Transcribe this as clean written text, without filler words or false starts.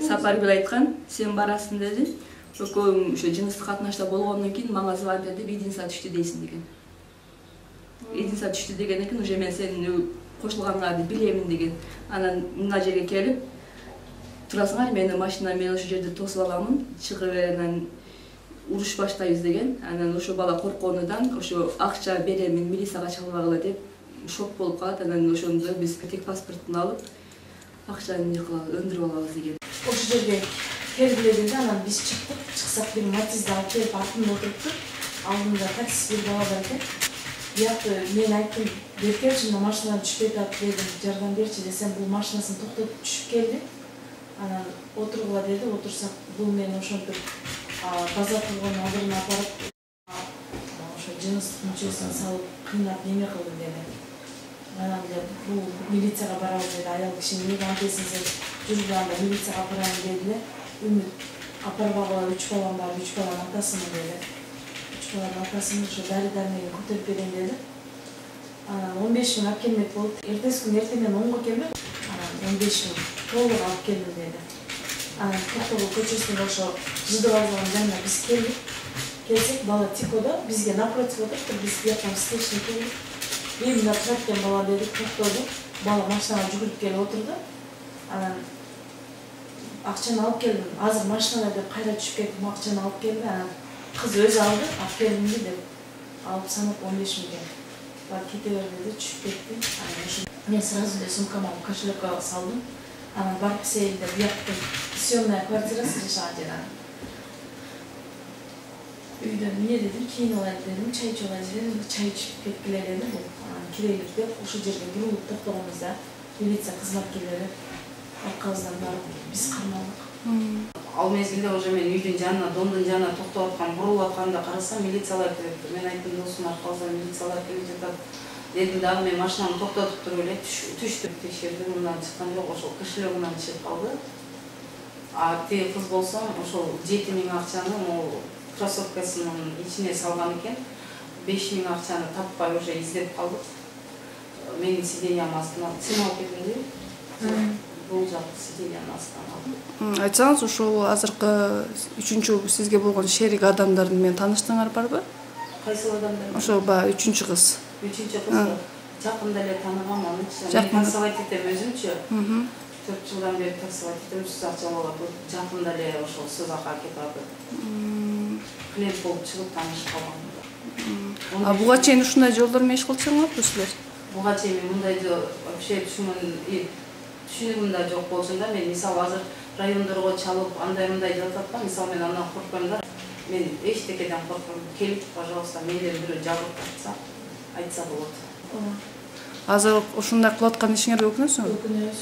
Сапаргүл айткан, сен барасың деди. Экөөң ошо жыныстык катнашта болгондон кийин мага звонить деп единица түштү дейсиң деген. Единица түштү дегенден кийин уже мен сенин кошулганыңарды билемин деген. Анан мына жерге келип турасыңар, мени машина менен ошол жерде тосуп аламын, чыгып анан уруш баштайбыз деген. Анан ошо бала корконудан ошо акча беремин, милицияга чалбагыла деп шок болуп калат. Анан ошондо биз тек паспортун алып, акчаны өндүрүп алабыз деген. Ошол жерге келгиле да, анан биз чыктык. Чыксак бир Матизди алып келип артында отуруптур. Алдында такси бир бала бар экен. Биякты мен айттым, беркелчи мына машинадан түшпөй атат дедим, жардам берчи десем, бул машинасын токтотуп түшүп келди. Анан отургула деди, отурсак бул мени ошентип таза кылган алдырына апарып, ошо жыныстык мүчөсүн салып, кыйнап неме кылды деди. Анан бул милицияга барабыз деди, аял киши эмне антесин сен жүргүп анда милицияга апарайын деди эле. Үмүт апарбагыла 3 балам бар, 3 баланын атасымын деди. 3 баланын атасымын, ошо дары-дармегин көтөрүп берейин деди. Анан 15 миң алып келмек болуп, эртеси күнү эртеңден 10го келмек, анан 15 миң толук алып келдим деди. Анан Токтогул көчөсүнө ошо жыдып алган жанына биз келдик. Келсек, бала тикодо, бизге напротив отуруп, биз бияктан встречный келдик. Эмне турат экен бала дедик, токтоду. Бала машинага жүгүрүп келип отурду. Анан акчаны алып келдим. Азыр машинада деп кайра түшүп кеттим, акчаны алып келди. Анан кыз өзү алды, алып келдимби деп алып санап 15 миң. Бар кете бер деди, түшүп кетти. Анан ошо мен сразу эле сумкама кошелекке салдым. Анан барып сейилде бияктын съемная квартирасы жашаган жер анан. Үйдөн эмне дедим, кийинип алайын дедим, чай ичип алайын дедим, чай ичип кеткиле дедим. Анан кирелик деп ошол жерге бурулуп токтогонбузда милиция кызматкерлери аркабыздан барып биз кармалдык. Ал мезгилде уже мен үйдүн жанына, дондун жанына токтоп аткан, бурулуп атканда карасам милициялар келип, мен айттым досум аркабыздан милициялар келип жатат. Дедим дагы мен машинаны токтотуп туруп эле түштүк текшердим, мындан чыккан жок, ошол кошелегинен чыгып калды. Тиги кыз болсо ошол 7 миң акчаны могу кроссовкасынын ичине салган экен. 5 миң акчаны таппай уже издеп калдык. Менин сиденьям астынан сен алып келдиңби? Бул жак сиденьянын астынан. Айтсаңыз, ошол азыркы үчүнчү сизге болгон шерик адамдардын менен тааныштыгыңар барбы? Кайсыл адамдар? Ошол баягы үчүнчү кыз. Үчүнчү кыз жакында эле тааныгам аны. Мен таксовать этем өзүмчү. 4 жылдан бери таксовать этем, сөз акча алып, жакында эле ошол сөз акка кетип атат. Клиент болуп чыгып таанышып калган. Буга чейин ушундай жолдор менен иш кылчыңарбы силер? Буга чейин мындай вообще түшүнүгүм да жок болчу да. Мен мисалы азыр райондорго чалып, андай-мындай деп атат да. Мисалы мен андан коркпойм да. Мен эчтекеден коркпойм. Келип, пожалуйста, менден бирөө жабырып айтса болот. Азыр ушундай кылып аткан ишиңерге өкүнөсүңбү? Өкүнөбүз.